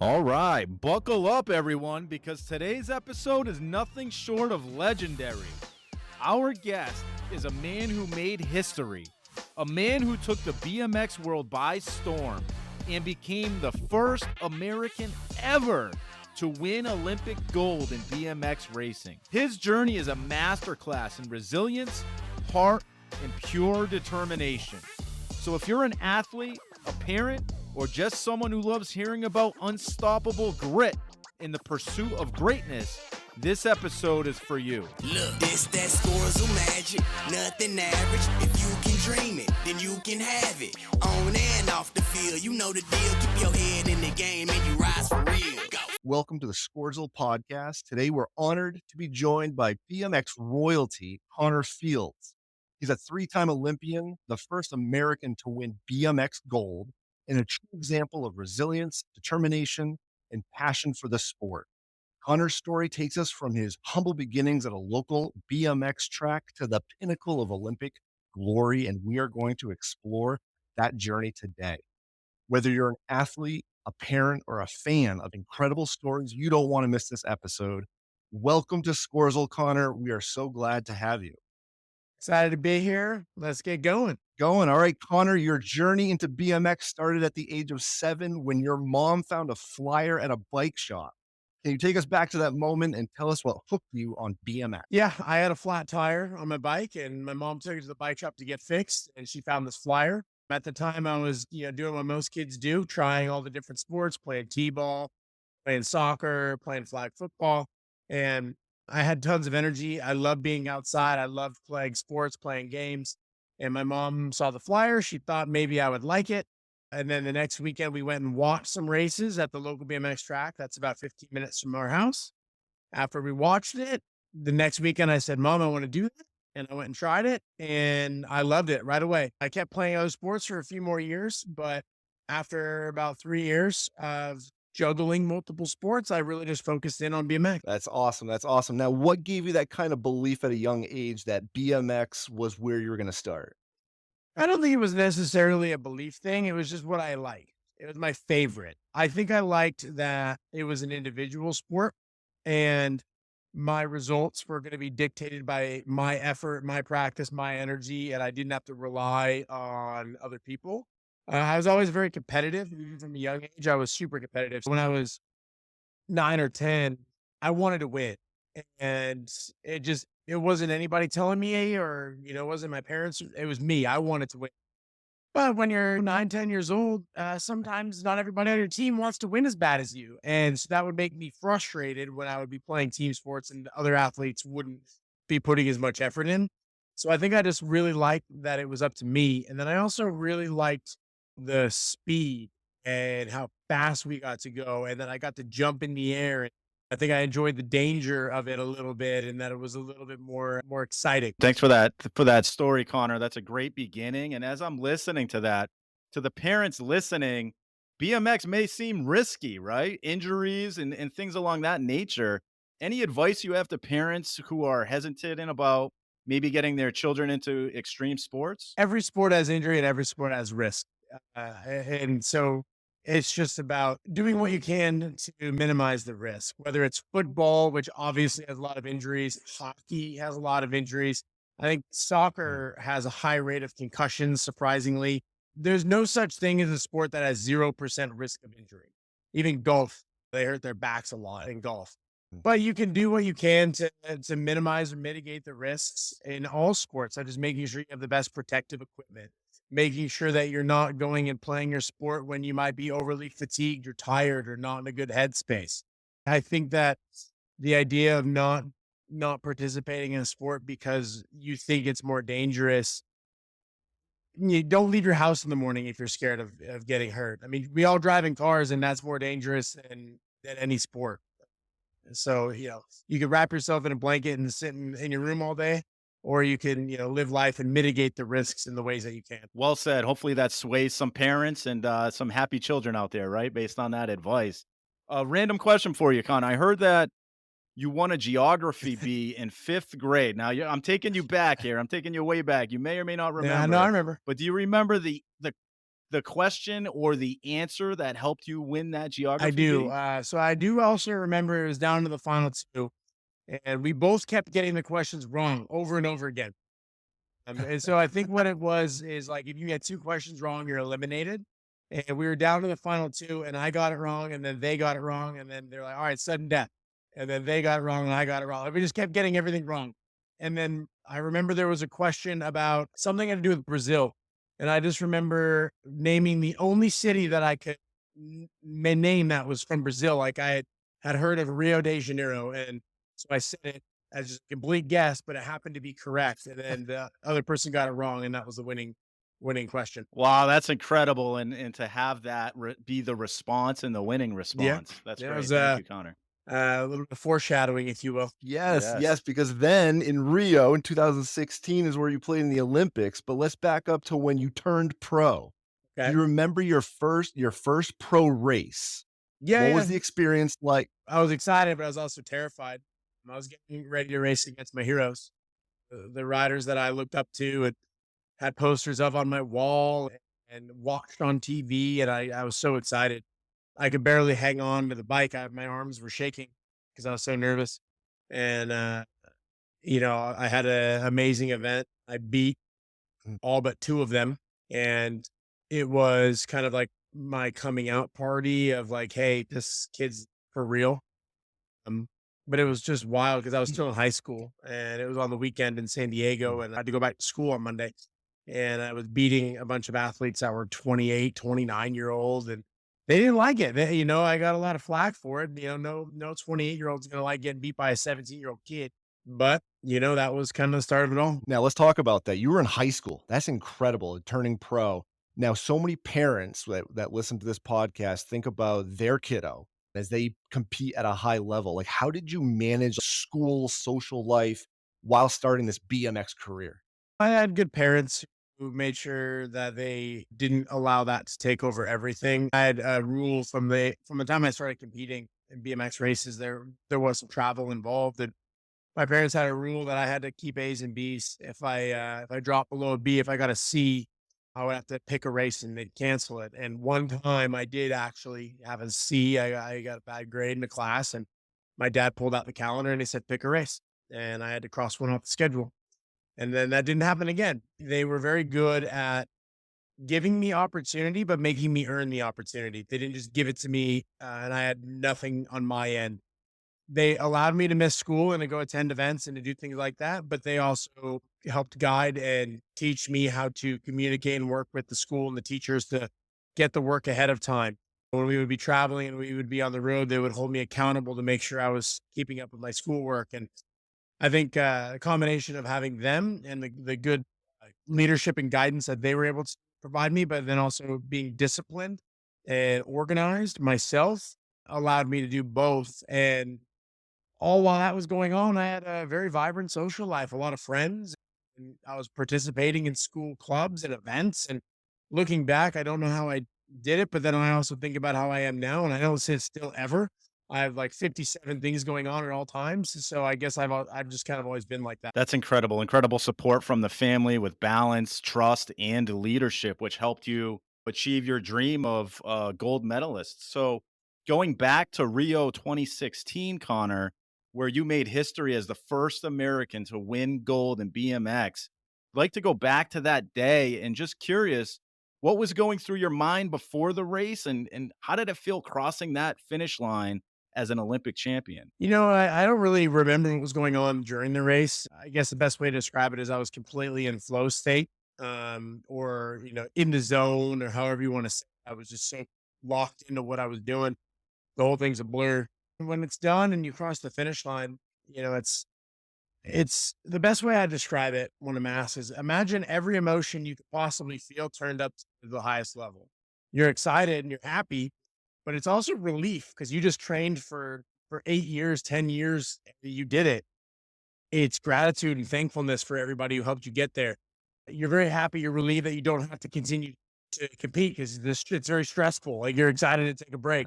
All right, buckle up, everyone, because today's episode is nothing short of legendary. Our guest is a man who made history, a man who took the BMX world by storm and became the first American ever to win Olympic gold in BMX racing. His journey is a masterclass in resilience, heart, and pure determination. So if you're an athlete, a parent, or just someone who loves hearing about unstoppable grit in the pursuit of greatness, this episode is for you. Look, this that Scorezle magic, nothing average. If you can dream it, then you can have it. On and off the field, you know the deal. Keep your head in the game and you rise for real. Go. Welcome to the Scorezle Podcast. Today we're honored to be joined by BMX royalty, Connor Fields. He's a three-time Olympian, the first American to win BMX gold, and a true example of resilience, determination, and passion for the sport. Connor's story takes us from his humble beginnings at a local BMX track to the pinnacle of Olympic glory, and we are going to explore that journey today. Whether you're an athlete, a parent, or a fan of incredible stories, you don't want to miss this episode. Welcome to Scorezle, Connor. We are so glad to have you. Excited to be here. Let's get going. All right, Connor, your journey into BMX started at the age of 7 when your mom found a flyer at a bike shop. Can you take us back to that moment and tell us what hooked you on BMX? Yeah, I had a flat tire on my bike and my mom took it to the bike shop to get fixed and she found this flyer. At the time I was, doing what most kids do, trying all the different sports, playing t-ball, playing soccer, playing flag football. And I had tons of energy. I loved being outside. I loved playing sports, playing games. And my mom saw the flyer. She thought maybe I would like it. And then the next weekend we went and watched some races at the local BMX track. That's about 15 minutes from our house. After we watched it, the next weekend I said, Mom, I want to do that. And I went and tried it and I loved it right away. I kept playing other sports for a few more years, but after about 3 years of juggling multiple sports, I really just focused in on BMX. That's awesome. Now, what gave you that kind of belief at a young age that BMX was where you were going to start? I don't think it was necessarily a belief thing. It was just what I liked. It was my favorite. I think I liked that it was an individual sport and my results were going to be dictated by my effort, my practice, my energy, and I didn't have to rely on other people. I was always very competitive. Even from a young age, I was super competitive. When I was 9 or 10, I wanted to win. And it wasn't anybody telling me or, it wasn't my parents. It was me. I wanted to win. But when you're 9, 10 years old, sometimes not everybody on your team wants to win as bad as you. And so that would make me frustrated when I would be playing team sports and other athletes wouldn't be putting as much effort in. So I think I just really liked that it was up to me. And then I also really liked the speed and how fast we got to go. And then I got to jump in the air. And I think I enjoyed the danger of it a little bit and that it was a little bit more exciting. Thanks for that story, Connor. That's a great beginning. And as I'm listening to that, to the parents listening, BMX may seem risky, right? Injuries and things along that nature. Any advice you have to parents who are hesitant about maybe getting their children into extreme sports? Every sport has injury and every sport has risk. And so it's just about doing what you can to minimize the risk, whether it's football, which obviously has a lot of injuries. Hockey has a lot of injuries. I think soccer has a high rate of concussions, surprisingly. There's no such thing as a sport that has 0% risk of injury. Even golf, they hurt their backs a lot in golf. But you can do what you can to minimize or mitigate the risks in all sports, such as making sure you have the best protective equipment, making sure that you're not going and playing your sport when you might be overly fatigued or tired or not in a good headspace. I think that the idea of not participating in a sport because you think it's more dangerous, you don't leave your house in the morning if you're scared of getting hurt. I mean, we all drive in cars and that's more dangerous than any sport. So, you could wrap yourself in a blanket and sit in your room all day, or you can, live life and mitigate the risks in the ways that you can. Well said. Hopefully that sways some parents and some happy children out there, right? Based on that advice. A random question for you, Con. I heard that you won a geography bee in 5th grade. Now, I'm taking you back here. I'm taking you way back. You may or may not remember. Yeah, no, I remember. But do you remember the the question or the answer that helped you win that geography? I do. bee? So I do also remember it was down to the final two, and we both kept getting the questions wrong over and over again. And so I think what it was is like if you get two questions wrong, you're eliminated. And we were down to the final two, and I got it wrong, and then they got it wrong, and then they're like, "All right, sudden death," and then they got it wrong, and I got it wrong. And we just kept getting everything wrong. And then I remember there was a question about something had to do with Brazil, and I just remember naming the only city that I could name that was from Brazil. Like had heard of Rio de Janeiro, and so I said it as just a complete guess, but it happened to be correct. And then the other person got it wrong, and that was the winning question. Wow, that's incredible, and to have that be the response and the winning response. That's Yeah, it great. was, Thank you, Connor. A little bit of foreshadowing, if you will. Yes, Yes. yes, because then in Rio in 2016 is where you played in the Olympics. But let's back up to when you turned pro. Do Okay. you remember your first pro race? Yeah, What was the experience like? I was excited, but I was also terrified. I was getting ready to race against my heroes, the riders that I looked up to and had posters of on my wall and watched on TV. And I was so excited. I could barely hang on to the bike. My arms were shaking because I was so nervous. And, I had an amazing event. I beat all but two of them. And it was kind of like my coming out party of like, hey, this kid's for real. But it was just wild because I was still in high school and it was on the weekend in San Diego and I had to go back to school on Monday. And I was beating a bunch of athletes that were 28, 29-year-olds and they didn't like it. I got a lot of flack for it. No 28-year-old's going to like getting beat by a 17-year-old kid. But, that was kind of the start of it all. Now let's talk about that. You were in high school. That's incredible, turning pro. Now, so many parents that listen to this podcast think about their kiddo as they compete at a high level. Like, how did you manage school, social life while starting this BMX career? I had good parents who made sure that they didn't allow that to take over everything. I had a rule from the time I started competing in BMX races. There was some travel involved, and my parents had a rule that I had to keep A's and B's. If I dropped below a B, if I got a C, I would have to pick a race and they'd cancel it. And one time I did actually have a C. I got a bad grade in the class, and my dad pulled out the calendar and he said, pick a race. And I had to cross one off the schedule. And then that didn't happen again. They were very good at giving me opportunity, but making me earn the opportunity. They didn't just give it to me and I had nothing on my end. They allowed me to miss school and to go attend events and to do things like that. But they also helped guide and teach me how to communicate and work with the school and the teachers to get the work ahead of time. When we would be traveling and we would be on the road, they would hold me accountable to make sure I was keeping up with my schoolwork. And I think a combination of having them and the good leadership and guidance that they were able to provide me, but then also being disciplined and organized myself allowed me to do both. And all while that was going on, I had a very vibrant social life, a lot of friends. And I was participating in school clubs and events. And looking back, I don't know how I did it, but then I also think about how I am now. And I don't say it's still ever. I have like 57 things going on at all times. So I guess I've just kind of always been like that. That's incredible. Incredible support from the family with balance, trust, and leadership, which helped you achieve your dream of gold medalist. So going back to Rio 2016, Connor, where you made history as the first American to win gold in BMX, I'd like to go back to that day and just curious, what was going through your mind before the race and how did it feel crossing that finish line as an Olympic champion? I don't really remember what was going on during the race. I guess the best way to describe it is I was completely in flow state, or, in the zone or however you want to say it. I was just so locked into what I was doing. The whole thing's a blur. When it's done and you cross the finish line, it's the best way I describe it when I'm asked is imagine every emotion you could possibly feel turned up to the highest level. You're excited and you're happy, but it's also relief because you just trained for 8 years, 10 years. You did it. It's gratitude and thankfulness for everybody who helped you get there. You're very happy. You're relieved that you don't have to continue to compete because it's very stressful. Like you're excited to take a break.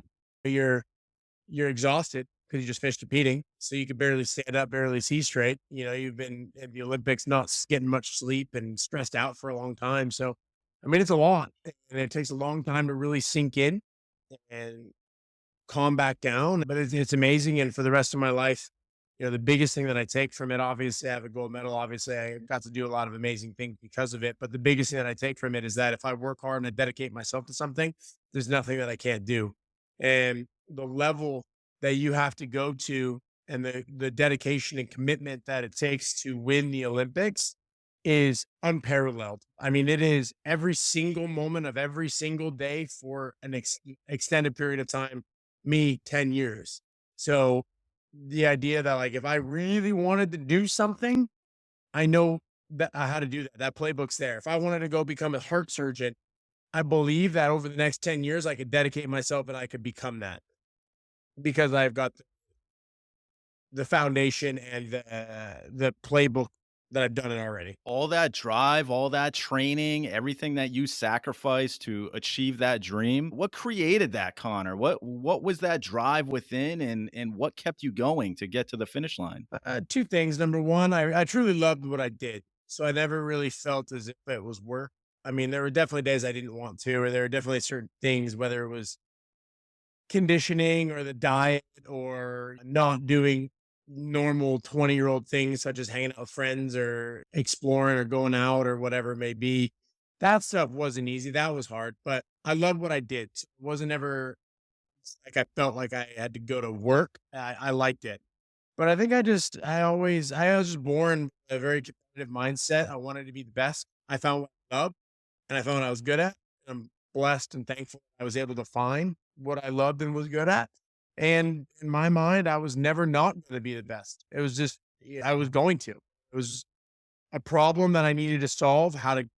You're exhausted because you just finished competing. So you could barely stand up, barely see straight. You've been in the Olympics, not getting much sleep and stressed out for a long time. So I mean, it's a lot, and it takes a long time to really sink in and calm back down, but it's amazing. And for the rest of my life, the biggest thing that I take from it, obviously I have a gold medal. Obviously I got to do a lot of amazing things because of it. But the biggest thing that I take from it is that if I work hard and I dedicate myself to something, there's nothing that I can't do. And the level that you have to go to and the dedication and commitment that it takes to win the Olympics is unparalleled. I mean, it is every single moment of every single day for an extended period of time, me 10 years. So the idea that like, if I really wanted to do something, I know that how to do that. That playbook's there. If I wanted to go become a heart surgeon, I believe that over the next 10 years, I could dedicate myself and I could become that because I've got the foundation and the playbook that I've done it already. All that drive, all that training, everything that you sacrificed to achieve that dream. What created that, Connor? What was that drive within and what kept you going to get to the finish line? Two things. Number one, I truly loved what I did. So I never really felt as if it was work. I mean, there were definitely days I didn't want to, or there were definitely certain things, whether it was conditioning or the diet or not doing normal 20-year-old things such as hanging out with friends or exploring or going out or whatever it may be. That stuff wasn't easy. That was hard, but I loved what I did. It wasn't ever like I felt like I had to go to work. I liked it, but I think I was just born with a very competitive mindset. I wanted to be the best. I found what I loved and I found what I was good at. I'm blessed and thankful I was able to find what I loved and was good at. And in my mind, I was never not going to be the best. It was just, I was going to. It was a problem that I needed to solve, how to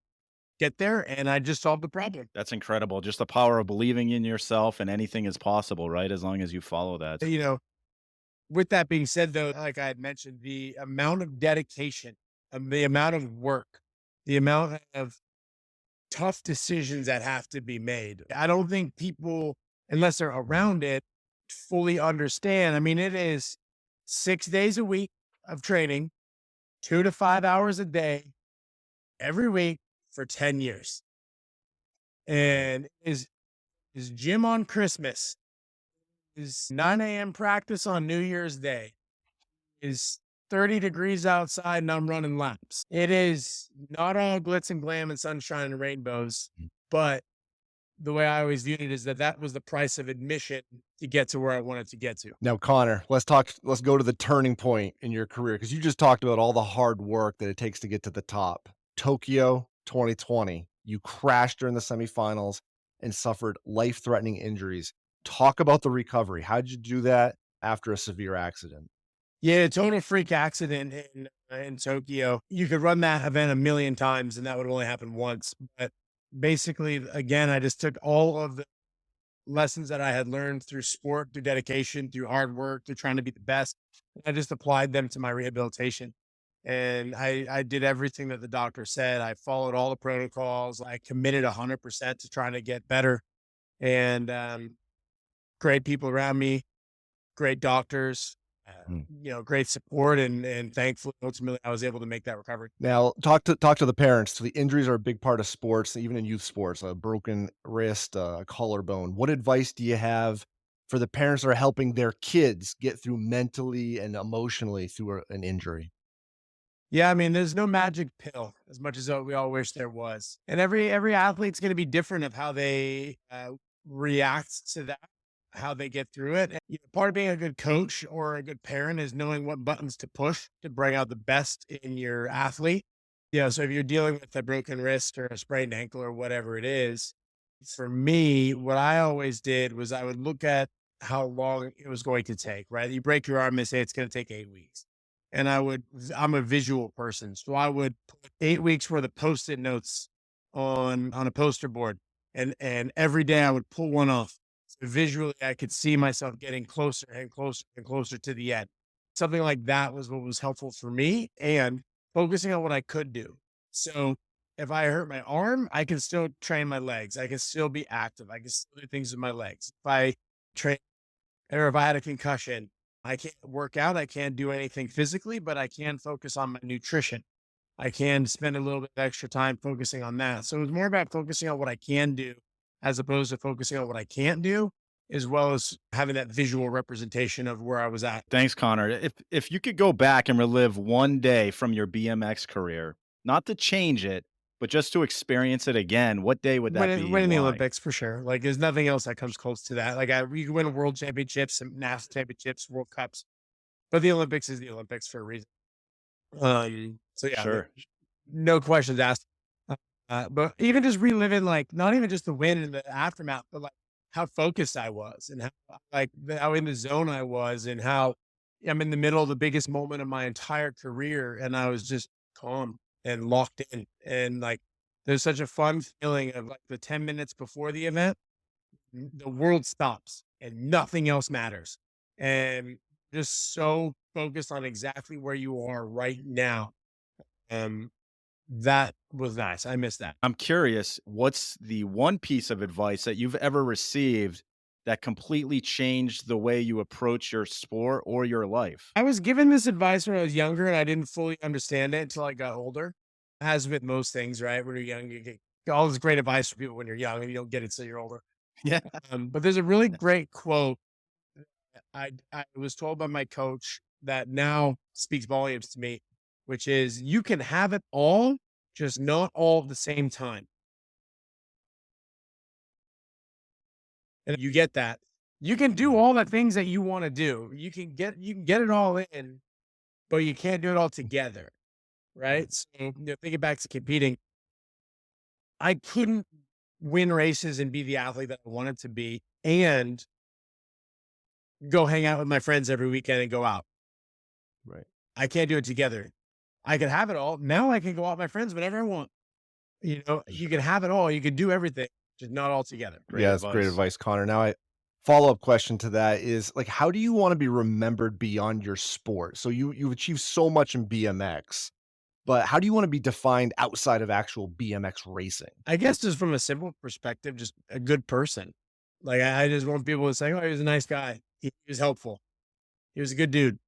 get there. And I just solved the problem. That's incredible. Just the power of believing in yourself and anything is possible, right? As long as you follow that. With that being said, though, like I had mentioned, the amount of dedication, the amount of work, the amount of tough decisions that have to be made. I don't think people, unless they're around it, fully understand. I mean, it is 6 days a week of training, 2 to 5 hours a day, every week for 10 years. And is gym on Christmas, is 9 a.m. practice on New Year's Day, is 30 degrees outside and I'm running laps. It is not all glitz and glam and sunshine and rainbows, but the way I always viewed it is that was the price of admission to get to where I wanted to get to. Now, Connor, let's go to the turning point in your career because you just talked about all the hard work that it takes to get to the top. Tokyo 2020, you crashed during the semifinals and suffered life-threatening injuries. Talk about the recovery. How did you do that after a severe accident? Yeah, a total freak accident in Tokyo. You could run that event a million times and that would only happen once. But basically, again, I just took all of the lessons that I had learned through sport, through dedication, through hard work, through trying to be the best. And I just applied them to my rehabilitation. And I did everything that the doctor said. I followed all the protocols. I committed 100% to trying to get better. And great people around me, great doctors, great support, and thankfully, ultimately, I was able to make that recovery. Now, talk to the parents. So the injuries are a big part of sports, even in youth sports. A broken wrist, a collarbone. What advice do you have for the parents that are helping their kids get through mentally and emotionally through an injury? Yeah, I mean, there's no magic pill as much as we all wish there was, and every athlete's going to be different of how they react to that, how they get through it. And, part of being a good coach or a good parent is knowing what buttons to push to bring out the best in your athlete. So if you're dealing with a broken wrist or a sprained ankle or whatever it is, for me, what I always did was I would look at how long it was going to take, right? You break your arm and say it's going to take 8 weeks. And I'm a visual person. So I would put 8 weeks worth of Post-it notes on a poster board. And every day I would pull one off. So visually, I could see myself getting closer and closer and closer to the end. Something like that was what was helpful for me and focusing on what I could do. So if I hurt my arm, I can still train my legs. I can still be active. I can still do things with my legs. If I train or if I had a concussion, I can't work out. I can't do anything physically, but I can focus on my nutrition. I can spend a little bit of extra time focusing on that. So it was more about focusing on what I can do as opposed to focusing on what I can't do, as well as having that visual representation of where I was at. Thanks, Connor. If you could go back and relive one day from your BMX career, not to change it, but just to experience it again, what day would that be? Winning the Why? Olympics for sure. Like there's nothing else that comes close to that. Like we win world championships and national championships, World Cups, but the Olympics is the Olympics for a reason. So yeah, Sure. no questions asked. But even just reliving, like not even just the win and the aftermath, but like how focused I was and how in the zone I was and how I'm in the middle of the biggest moment of my entire career. And I was just calm and locked in. And like, there's such a fun feeling of like the 10 minutes before the event, the world stops and nothing else matters. And just so focused on exactly where you are right now. That was nice. I missed that. I'm curious, what's the one piece of advice that you've ever received that completely changed the way you approach your sport or your life? I was given this advice when I was younger and I didn't fully understand it until I got older. As with most things, right? When you're young, you get all this great advice from people when you're young and you don't get it until you're older. Yeah. But there's a really great quote I was told by my coach that now speaks volumes to me, which is you can have it all, just not all at the same time. And you get that. You can do all the things that you want to do. You can get it all in, but you can't do it all together. Right. So thinking back to competing, I couldn't win races and be the athlete that I wanted to be and go hang out with my friends every weekend and go out. Right. I can't do it together. I can have it all. Now I can go out with my friends whenever I want. You can have it all. You can do everything, just not all together. That's great advice, Connor. Now, follow-up question to that is like, how do you want to be remembered beyond your sport? So you've achieved so much in BMX, but how do you want to be defined outside of actual BMX racing? I guess just from a simple perspective, just a good person. Like I just want people to say, oh, he was a nice guy. He was helpful. He was a good dude.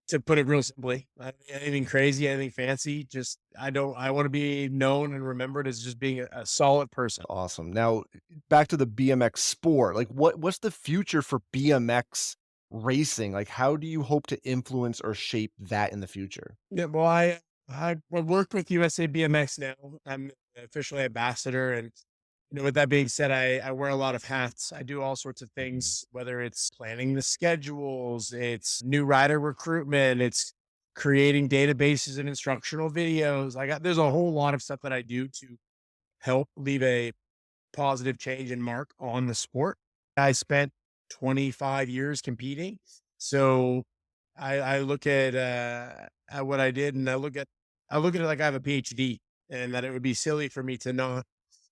To put it real simply, anything crazy, anything fancy, just I want to be known and remembered as just being a solid person. Awesome. Now, back to the BMX sport. Like what's the future for BMX racing? Like how do you hope to influence or shape that in the future? Yeah, well, I work with USA BMX now. I'm officially ambassador, and with that being said, I wear a lot of hats. I do all sorts of things, whether it's planning the schedules, it's new rider recruitment, it's creating databases and instructional videos. There's a whole lot of stuff that I do to help leave a positive change and mark on the sport. I spent 25 years competing. So I look at what I did and I look at it like I have a PhD and that it would be silly for me to not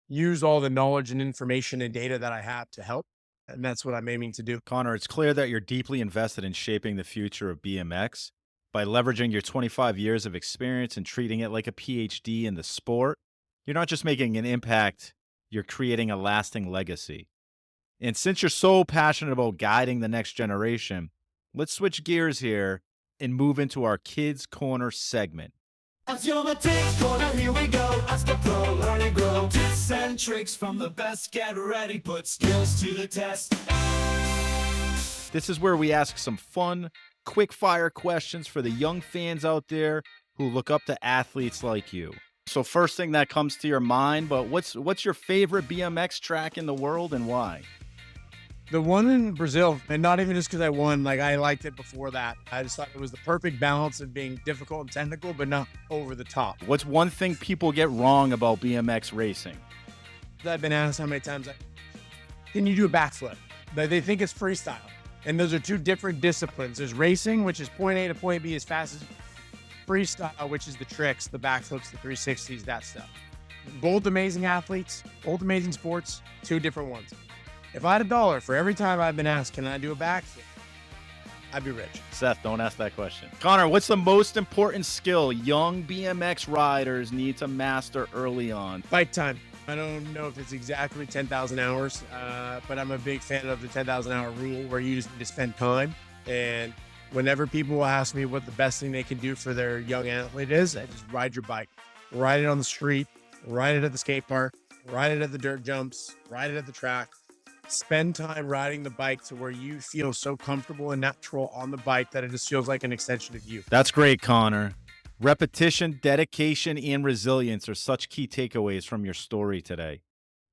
use all the knowledge and information and data that I have to help. And that's what I'm aiming to do. Connor, it's clear that you're deeply invested in shaping the future of BMX by leveraging your 25 years of experience and treating it like a PhD in the sport. You're not just making an impact, you're creating a lasting legacy. And since you're so passionate about guiding the next generation, let's switch gears here and move into our Kids Corner segment. Kids Corner, here we go. Ask the pro, learn and grow. Tips and tricks from the best. Get ready, put skills to the test. This is where we ask some fun, quick-fire questions for the young fans out there who look up to athletes like you. So first thing that comes to your mind, but what's your favorite BMX track in the world and why? The one in Brazil, and not even just because I won, like I liked it before that. I just thought it was the perfect balance of being difficult and technical, but not over the top. What's one thing people get wrong about BMX racing? I've been asked how many times, can you do a backflip? They think it's freestyle. And those are two different disciplines. There's racing, which is point A to point B as fast as freestyle, which is the tricks, the backflips, the 360s, that stuff. Both amazing athletes, both amazing sports, two different ones. If I had $1 for every time I've been asked, can I do a backflip? I'd be rich. Seth, don't ask that question. Connor, what's the most important skill young BMX riders need to master early on? Bike time. I don't know if it's exactly 10,000 hours, but I'm a big fan of the 10,000 hour rule where you just need to spend time and Whenever people ask me what the best thing they can do for their young athlete is, I just ride your bike. Ride it on the street, ride it at the skate park, ride it at the dirt jumps, ride it at the track. Spend time riding the bike to where you feel so comfortable and natural on the bike that it just feels like an extension of you. That's great, Connor. Repetition, dedication, and resilience are such key takeaways from your story today.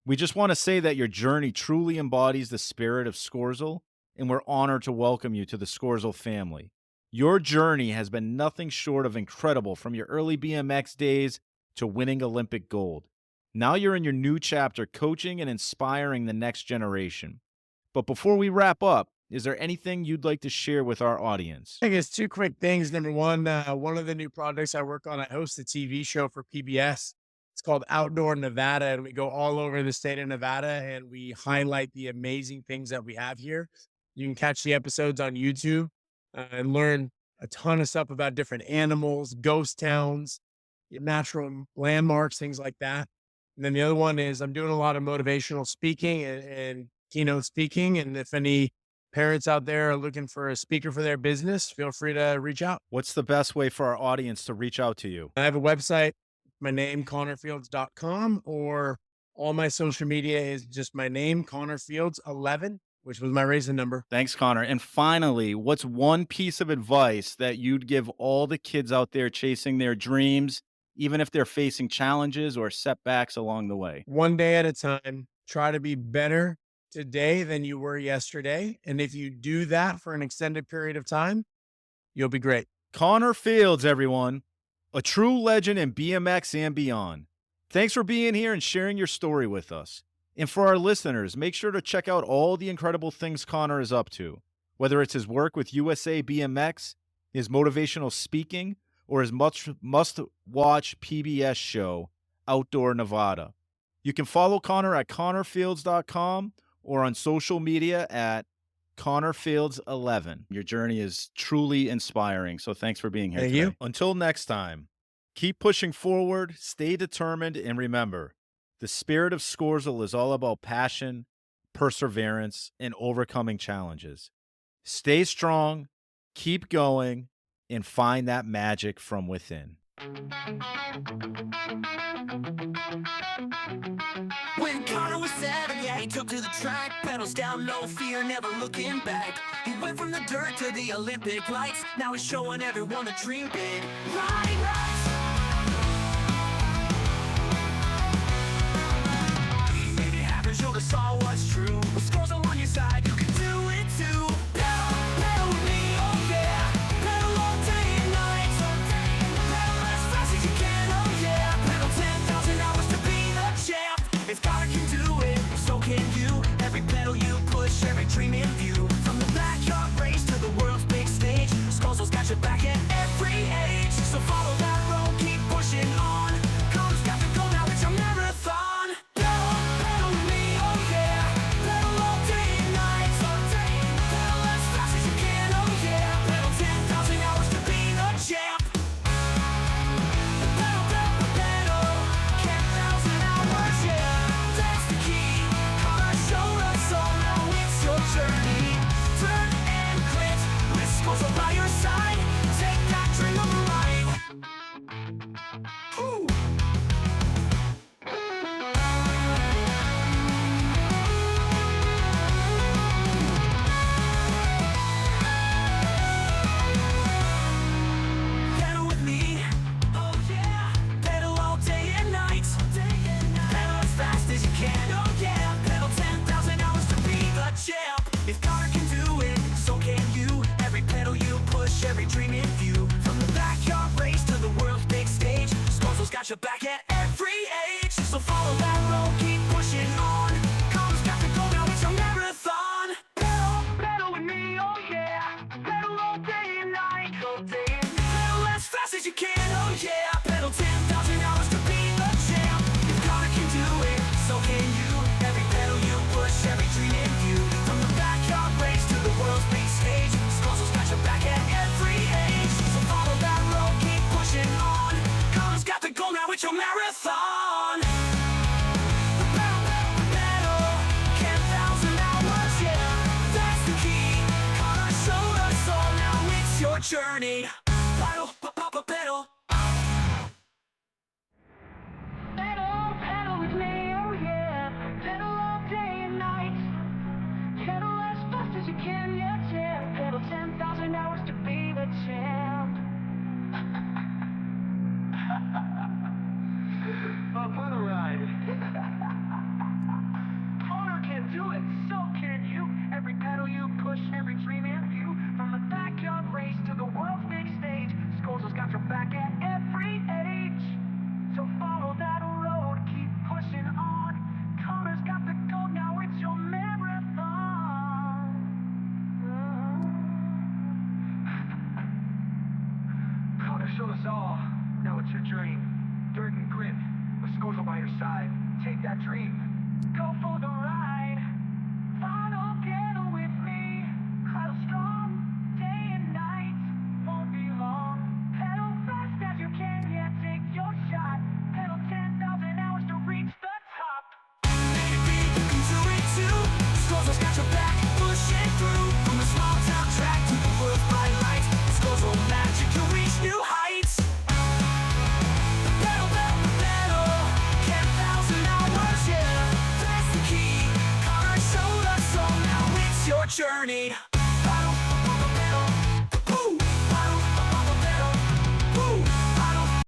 We just want to say that your journey truly embodies the spirit of Scorezle, and we're honored to welcome you to the Scorezle family. Your journey has been nothing short of incredible, from your early BMX days to winning Olympic gold. Now you're in your new chapter, coaching and inspiring the next generation. But before we wrap up, is there anything you'd like to share with our audience? I guess two quick things. Number one of the new projects I work on, I host a TV show for PBS. It's called Outdoor Nevada, and we go all over the state of Nevada, and we highlight the amazing things that we have here. You can catch the episodes on YouTube and learn a ton of stuff about different animals, ghost towns, natural landmarks, things like that. And then the other one is I'm doing a lot of motivational speaking and keynote speaking. And if any parents out there are looking for a speaker for their business, feel free to reach out. What's the best way for our audience to reach out to you? I have a website, my name, connorfields.com, or all my social media is just my name, connorfields11, which was my racing number. Thanks, Connor. And finally, what's one piece of advice that you'd give all the kids out there chasing their dreams, even if they're facing challenges or setbacks along the way? One day at a time, try to be better today than you were yesterday. And if you do that for an extended period of time, you'll be great. Connor Fields, everyone, a true legend in BMX and beyond. Thanks for being here and sharing your story with us. And for our listeners, make sure to check out all the incredible things Connor is up to, whether it's his work with USA BMX, his motivational speaking, or his must-watch PBS show, Outdoor Nevada. You can follow Connor at connorfields.com or on social media at connorfields11. Your journey is truly inspiring, so thanks for being here Thank today. you. Until next time, keep pushing forward, stay determined, and remember, the spirit of Scorezle is all about passion, perseverance, and overcoming challenges. Stay strong, keep going, and find that magic from within. When Connor was 7, yeah, he took to the track, pedals down, no fear, never looking back. He went from the dirt to the Olympic lights. Now he's showing everyone a dream big. Riding right. Maybe average, you'll just saw what's true. With Scorezle on your side, you can do it too. Pedal, pedal with me, oh yeah. Pedal all day and night. Pedal as fast as you can, oh yeah. Pedal 10,000 hours to be the champ. If God can do it, so can you. Every pedal you push, every dream in view. From the backyard race to the world's big stage, Scorezle's got your back at every age. So follow that road, keep pushing on. Come's got to go now, it's your marathon. Pedal, pedal with me, oh yeah. Pedal all day and night. Pedal as fast as you can, oh yeah. Pedal 10,000 hours to be the champ. Pedal, pedal, pedal, 10,000 hours, yeah. That's the key. Connor showed us all, now it's your journey. Turn and quit with Scorezle by your side. Take that dream of a ride. Ooh. Pedal with me, oh yeah. Pedal all day and night. Pedal as fast as you can, oh yeah. Pedal 10,000 hours to be the champ. If Connor can do it, so can you. Every pedal you push, every dream in view. From the backyard race to the world's big stage, Scorezle's got your back at every age. So follow that road, keep pushing on. Connor's got to go now, it's your marathon. Pedal, pedal with me, oh yeah. Pedal all day and night. Pedal as fast as you can, oh yeah. Pedal 10,000 hours to be the champ. If Connor can do it, so can you. Every pedal you push, every dream in view. From the backyard race to the world's big stage, Scorezle's got your back at every age. So follow that road, keep pushing on. Connor's got to go now, it's your marathon. journey. Pedal, pedal. Pedal, pedal with me, oh yeah. Pedal all day and night. Pedal as fast as you can, yeah. Pedal 10,000 hours to be the champ. Up on a ride. Connor can do it, so can you. Every pedal you push, every dream in view. From the backyard race to the world's big stage, Scorezle's got your back at every age. So follow that road, keep pushing on. Connor's got the gold, now it's your marathon. Connor showed us all. Now it's your dream. Dirt and grit. With Scorezle by your side. Take that dream. Go for the ride. Final pedal with me. Pedal strong, day and night. Won't be long. Pedal fast as you can, yeah, take your shot. Pedal 10,000 hours to reach the top. Maybe you can do it too. Scorezle's got your back, pushing through. From the small town track to the world's bright lights. Scorezle magic, you'll reach new heights. Pedal, pedal, pedal. 10,000 hours, yeah. That's the key. Connor showed us all, now it's your journey.